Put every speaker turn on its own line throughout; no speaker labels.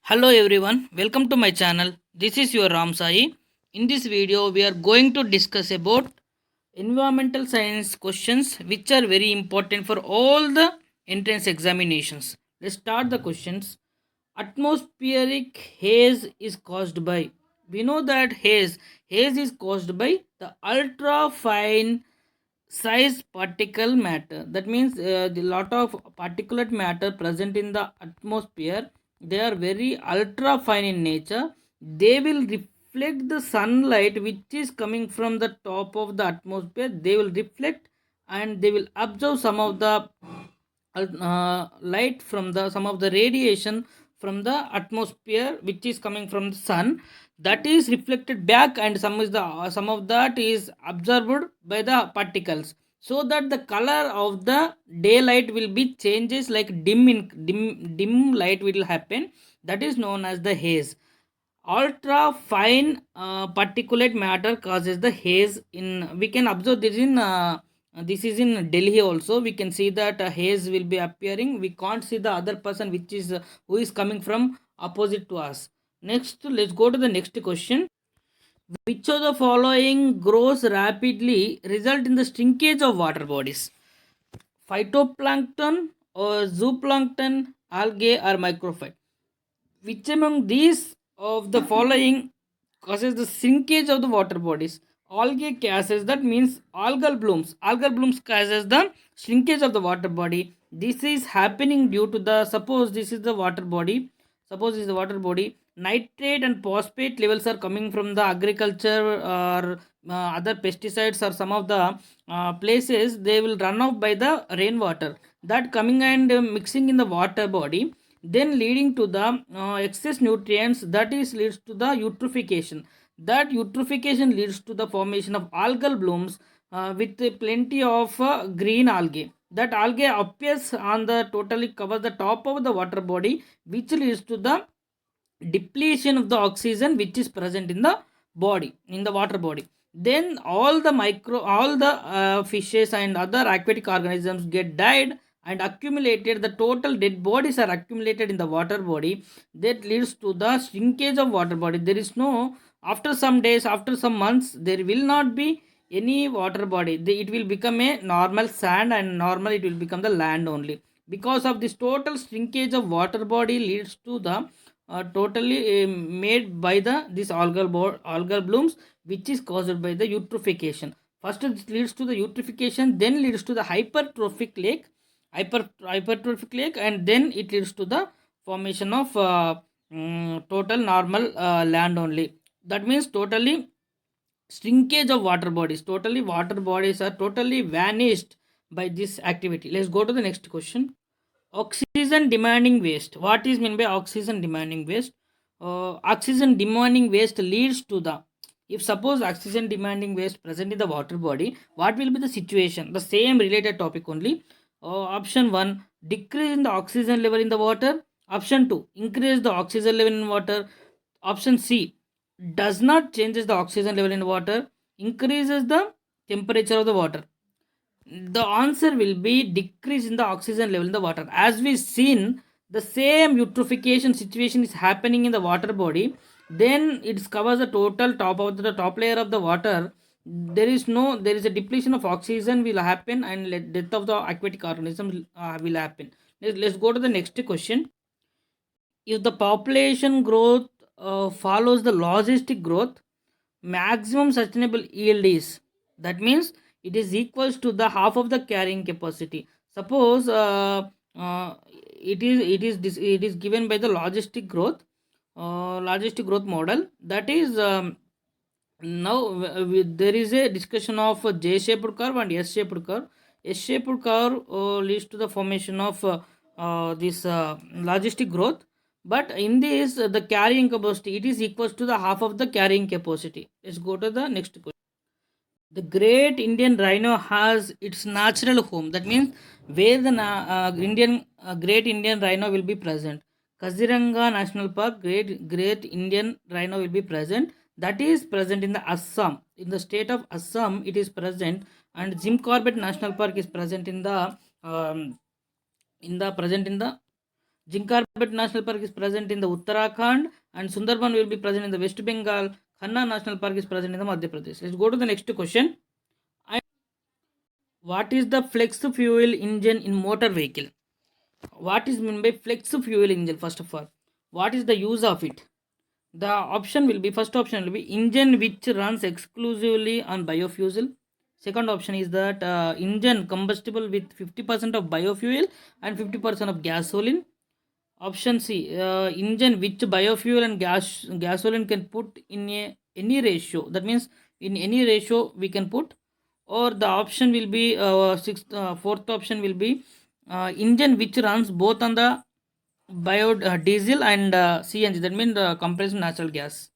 Hello everyone, welcome to my channel. This is your Ram Sai. In this video, we are going to discuss about environmental science questions which are very important for all the entrance examinations. Let's start the questions. Atmospheric haze is caused by. We know that haze is caused by the ultra fine size particle matter. That means the lot of particulate matter present in the atmosphere, they are very ultra fine in nature. They will reflect the sunlight which is coming from the top of the atmosphere. They will reflect and they will absorb some of the light from the some of the radiation from the atmosphere which is coming from the sun, that is reflected back, and some of that is absorbed by the particles, so that the color of the daylight will be changes, like dim light will happen. That is known as the haze. Ultra fine particulate matter causes the haze. In we can observe this is in Delhi also. We can see that a haze will be appearing. We can't see the other person which is who is coming from opposite to us. Next, let's go to the next question. Which of the following grows rapidly result in the shrinkage of water bodies? Phytoplankton or zooplankton, algae or microphyte? Which among these of the following causes the shrinkage of the water bodies? Algae causes, that means algal blooms. Algal blooms causes the shrinkage of the water body. This is happening due to the, suppose this is the water body. Suppose this is the water body. Nitrate and phosphate levels are coming from the agriculture or other pesticides or some of the places. They will run off by the rainwater. That coming and mixing in the water body, then leading to the excess nutrients, that is leads to the eutrophication. That eutrophication leads to the formation of algal blooms with plenty of green algae. That algae appears on the totally cover the top of the water body, which leads to the depletion of the oxygen which is present in the body, in the water body. Then all the fishes and other aquatic organisms get died and accumulated. The total dead bodies are accumulated in the water body. That leads to the shrinkage of water body. There is no, after some days, after some months, there will not be any water body. It will become a normal sand, and normal it will become the land only. Because of this total shrinkage of water body leads to the totally made by the this algal blooms, which is caused by the eutrophication. First it leads to the eutrophication, then leads to the hypertrophic lake, and then it leads to the formation of total normal land only. That means totally shrinkage of water bodies. Totally water bodies are totally vanished by this activity. Let's go to the next question. Oxygen demanding waste. What is meant by oxygen demanding waste? Oxygen demanding waste leads to the, if suppose oxygen demanding waste present in the water body, what will be the situation? The same related topic only. Option 1, decrease in the oxygen level in the water. Option 2, increase the oxygen level in water. Option C, does not changes the oxygen level in water, increases the temperature of the water. The answer will be decrease in the oxygen level in the water. As we seen, the same eutrophication situation is happening in the water body. Then it covers the total top of the top layer of the water. There is a depletion of oxygen will happen, and death of the aquatic organism will happen. Let's go to the next question. If the population growth follows the logistic growth, maximum sustainable yield is, that means it is equals to the half of the carrying capacity. Suppose it is given by the logistic growth model. That is now there is a discussion of a J-shaped curve and S-shaped curve. S-shaped curve leads to the formation of this logistic growth, but in this the carrying capacity, it is equals to the half of the carrying capacity. Let's go to the next question. The great Indian rhino has its natural home. That means where the great Indian rhino will be present. Kaziranga National Park, great Indian rhino will be present. That is present in the Assam. In the state of Assam, it is present, and Jim Corbett National Park is present in the Jinkarbet National Park is present in the Uttarakhand, and Sundarban will be present in the West Bengal. Khanna National Park is present in the Madhya Pradesh. Let's go to the next question. What is the flex fuel engine in motor vehicle? What is meant by flex fuel engine? First of all, what is the use of it? The option will be, first option will be engine which runs exclusively on biofuel. Second option is that engine combustible with 50% of biofuel and 50% of gasoline. Option C, engine which biofuel and gasoline can put in any ratio. That means in any ratio we can put. Or the option will be fourth option will be engine which runs both on the diesel and CNG. That means compressed natural gas.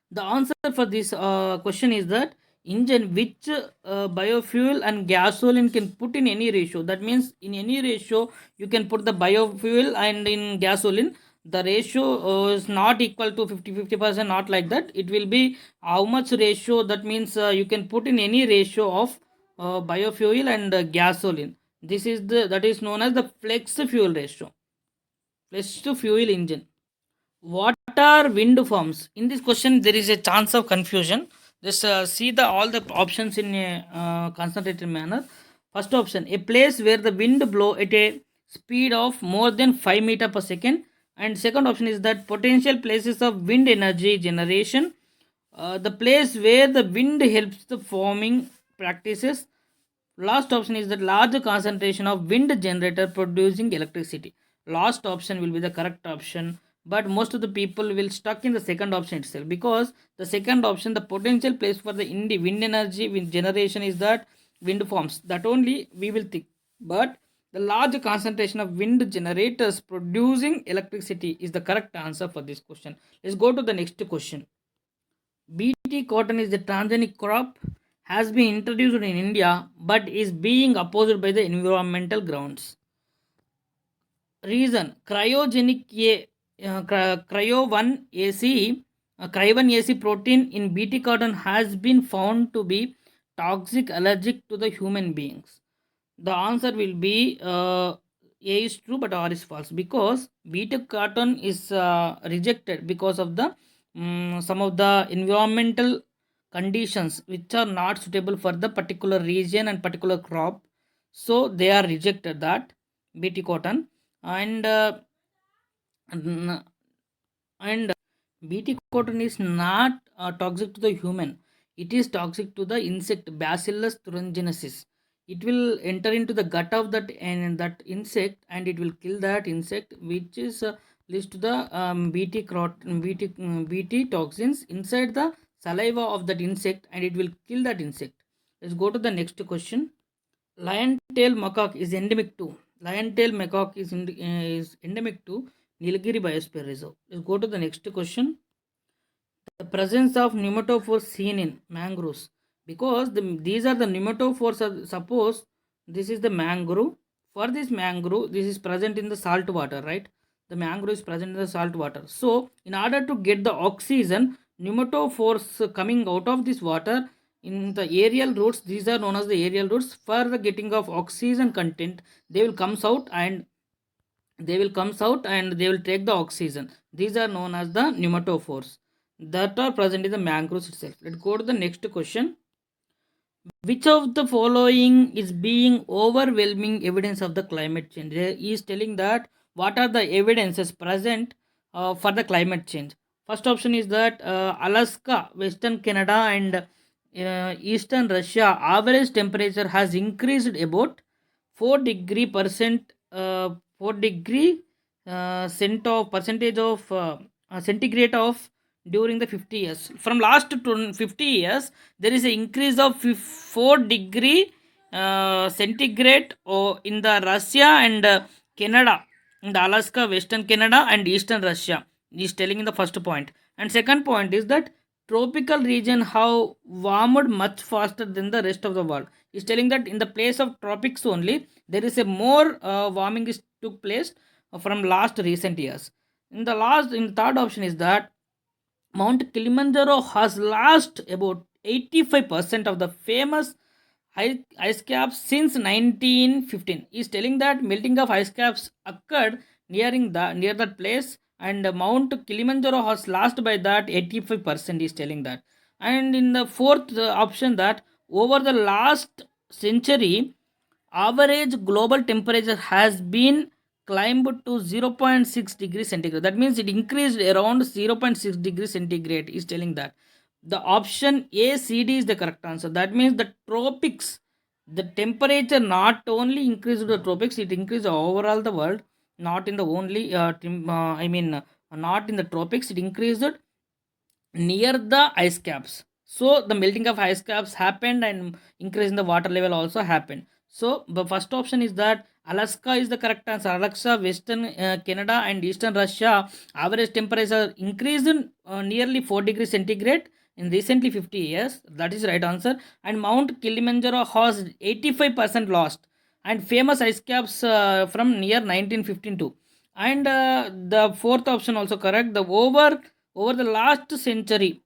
The answer for this question is that engine which biofuel and gasoline can put in any ratio. That means in any ratio you can put the biofuel and in gasoline. The ratio is not equal to 50%, not like that. It will be how much ratio. That means you can put in any ratio of biofuel and gasoline. This is that is known as the flex fuel ratio. Flex fuel engine. What are wind farms? In this question, there is a chance of confusion. Just see the all the options in a concentrated manner. First option: a place where the wind blow at a speed of more than 5 meter per second. And second option is that potential places of wind energy generation. The place where the wind helps the forming practices. Last option is that large concentration of wind generator producing electricity. Last option will be the correct option, but most of the people will stuck in the second option itself, because the second option, the potential place for the wind energy wind generation is that wind farms. That only we will think. But the large concentration of wind generators producing electricity is the correct answer for this question. Let's go to the next question. BT cotton is the transgenic crop, has been introduced in India but is being opposed by the environmental grounds. Reason: cryogenic cryo 1 AC cryo 1 AC protein in BT cotton has been found to be toxic, allergic to the human beings. The answer will be A is true but R is false, because beta cotton is rejected because of the some of the environmental conditions which are not suitable for the particular region and particular crop, so they are rejected that BT cotton. And BT cotton is not toxic to the human. It is toxic to the insect Bacillus thuringiensis. It will enter into the gut of that insect, and it will kill that insect, which is leads to the BT toxins inside the saliva of that insect, and it will kill that insect. Let's go to the next question. Lion tail macaque is endemic to. Lion tail macaque is endemic to Nilgiri Biosphere Reserve. Let's go to the next question. The presence of pneumatophores seen in mangroves, because these are the pneumatophores. Suppose this is the mangrove. For this mangrove, this is present in the salt water, right? The mangrove is present in the salt water. So, in order to get the oxygen, pneumatophores coming out of this water in the aerial roots, these are known as the aerial roots. For the getting of oxygen content, they will comes out and they will take the oxygen. These are known as the pneumatophores that are present in the mangroves itself. Let's go to the next question. Which of the following is being overwhelming evidence of the climate change? He is telling that what are the evidences present for the climate change. First option is that Alaska, Western Canada and Eastern Russia average temperature has increased about 4 degree percent 4 degree percentage of centigrade of during the 50 years. From last to 50 years, there is an increase of 4 degree centigrade in the Russia and Canada, in the Alaska, Western Canada and Eastern Russia. Is telling in the first point. And second point is that tropical region have warmed much faster than the rest of the world. Is telling that in the place of tropics only, there is a more warming is took place from last recent years. In the third option is that Mount Kilimanjaro has lost about 85% of the famous ice caps since 1915. He is telling that melting of ice caps occurred near that place, and Mount Kilimanjaro has lost by that 85% is telling that. And in the fourth option, that over the last century, average global temperature has been climbed to 0.6 degrees centigrade. That means it increased around 0.6 degrees centigrade is telling that. The option A, C, D is the correct answer. That means the tropics, the temperature not only increased in the tropics, it increased overall the world, not in the only not in the tropics, it increased near the ice caps. So the melting of ice caps happened and increase in the water level also happened. So the first option is that Alaska is the correct answer. Alaska, Western Canada and Eastern Russia average temperature increased in, nearly 4 degrees centigrade in recently 50 years. That is right answer. And Mount Kilimanjaro has 85% lost and famous ice caps from near 1952. And the fourth option also correct. The over the last century,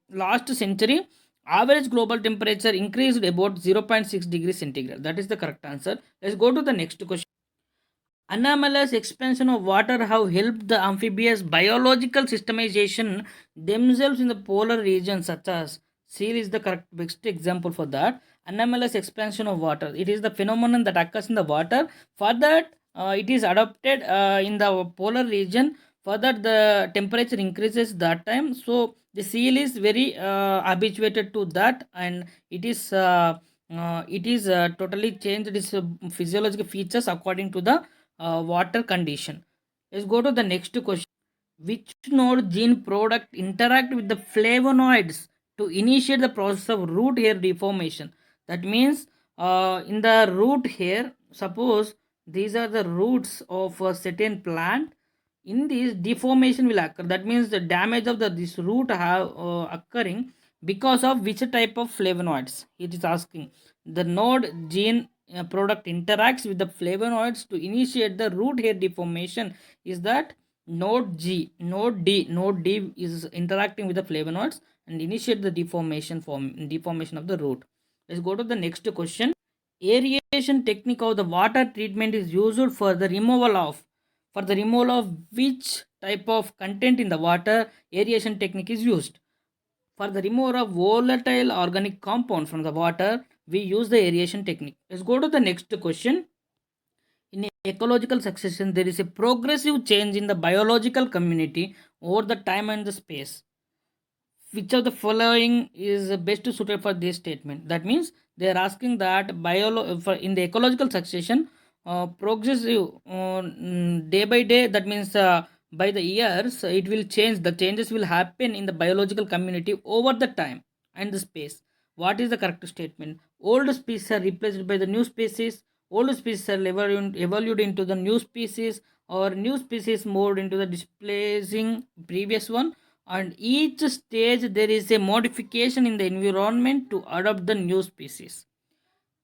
average global temperature increased about 0.6 degrees centigrade. That is the correct answer. Let's go to the next question. Anomalous expansion of water have helped the amphibious biological systemization themselves in the polar regions, such as seal is the correct best example for that. Anomalous expansion of water. It is the phenomenon that occurs in the water. For that, it is adopted in the polar region. For that, the temperature increases that time. So the seal is very habituated to that, and it is totally changed its physiological features according to the water condition. Let's go to the next question. Which node gene product interact with the flavonoids to initiate the process of root hair deformation? That means in the root hair, suppose these are the roots of a certain plant. In this, deformation will occur. That means the damage of this root have occurring because of which type of flavonoids? It is asking. The node gene product interacts with the flavonoids to initiate the root hair deformation. Is that node G? Node D is interacting with the flavonoids and initiate the deformation of the root. Let's go to the next question. Aeration technique of the water treatment is used for the removal of which type of content in the water. Aeration technique is used for the removal of volatile organic compound from the water. We use the aeration technique. Let's go to the next question. In ecological succession, there is a progressive change in the biological community over the time and the space. Which of the following is best suited for this statement? That means they are asking that in the ecological succession, progressive day by day, that means by the years, it will change. The changes will happen in the biological community over the time and the space. What is the correct statement? Old species are replaced by the new species. Old species are evolved into the new species, or new species moved into the displacing previous one. And each stage there is a modification in the environment to adopt the new species.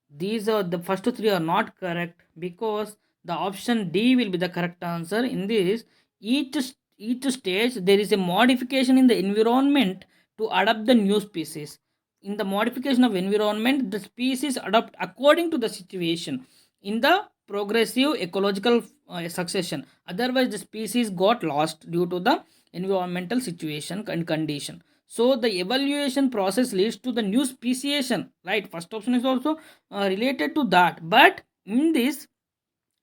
These are the first three are not correct, because the option D will be the correct answer. In this, each stage there is a modification in the environment to adopt the new species. In the modification of environment, the species adapt according to the situation in the progressive ecological succession. Otherwise, the species got lost due to the environmental situation and condition. So the evaluation process leads to the new speciation, right? First option is also related to that, but in this,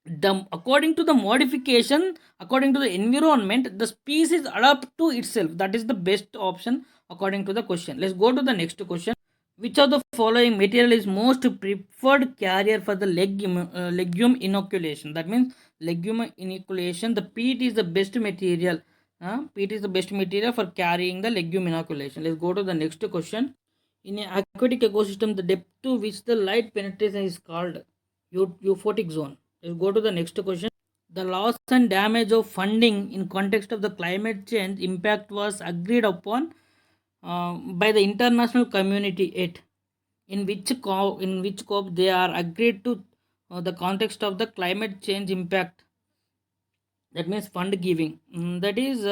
the according to the modification, according to the environment, the species adapt to itself. That is the best option according to the question. Let's go to the next question. Which of the following material is most preferred carrier for the legume inoculation? That means legume inoculation, the peat is the best material. Peat is the best material for carrying the legume inoculation. Let's go to the next question. In an aquatic ecosystem, the depth to which the light penetration is called euphotic zone. Let's go to the next question. The loss and damage of funding in context of the climate change impact was agreed upon by the international community. In which COP they are agreed to the context of the climate change impact. That means fund giving. That is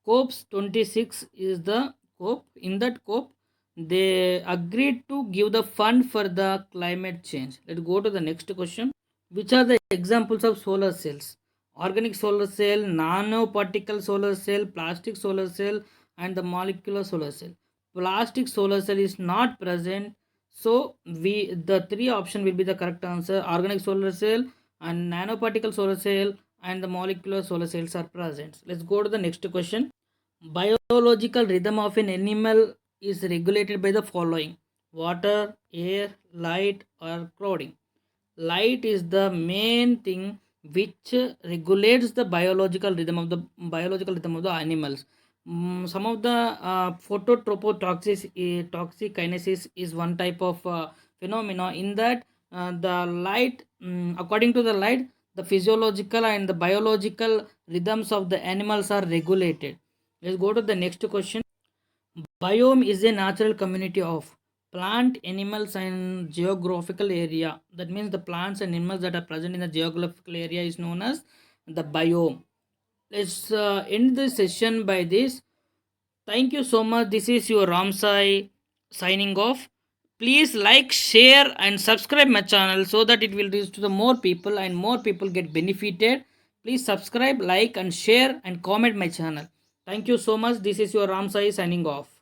COP's 26 is the COP. In that COP, they agreed to give the fund for the climate change. Let's go to the next question. Which are the examples of solar cells? organic solar cell, nanoparticle solar cell, plastic solar cell, and the molecular solar cell. Plastic solar cell is not present, so we the three option will be the correct answer. Organic solar cell and nanoparticle solar cell and the molecular solar cells are present. Let's go to the next question. Biological rhythm of an animal is regulated by the following: water, air, light, or crowding. Light is the main thing which regulates the biological rhythm of the animals. Some of the phototropotoxis toxic is one type of phenomena. In that the light, according to the light, the physiological and the biological rhythms of the animals are regulated. Let's go to the next question. Biome is a natural community of plant, animals, and geographical area. That means the plants and animals that are present in the geographical area is known as the biome. Let's end the session by this. Thank you so much. This is your Ramsai signing off. Please like, share, and subscribe my channel so that it will reach to the more people and more people get benefited. Please subscribe, like, and share, and comment my channel. Thank you so much. This is your Ramsai signing off.